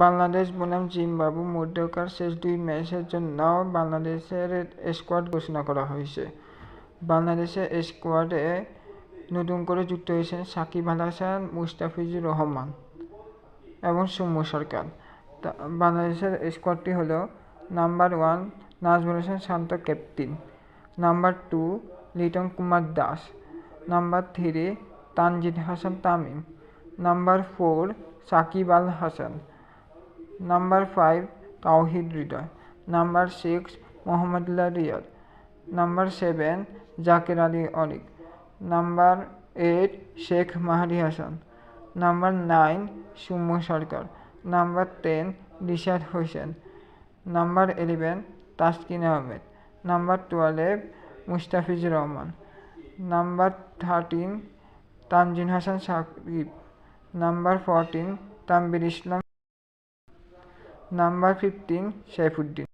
বাংলাদেশ বনাম জিম্বাবুয়ে মধ্যকার শেষ দুই ম্যাচের জন্য বাংলাদেশের স্কোয়াড ঘোষণা করা হয়েছে। বাংলাদেশের স্কোয়াডে নতুন করে যুক্ত হয়েছেন সাকিব আল হাসান, মুস্তাফিজুর রহমান এবং সৌম্য সরকার। বাংলাদেশের স্কোয়াডটি হলো: number 1 Najmul Hossain Shanto captain, number 2 Liton Kumar Das, number 3 Tanzid Hasan Tamim, number 4 Shakib Al Hasan, number 5 Towhid Hridoy, number 6 Mahmudullah Riyad, number 7 Jaker Ali Anik, number 8 Sheikh Mahedi Hasan, number 9 Soumya Sarkar, number 10 Rishad Hossain, number 11 Taskin Ahmed, number 12 Mustafizur Rahman, number 13 Tanzim Hasan Sakib, number 14 Tanvir Islam, number 15 Saifuddin.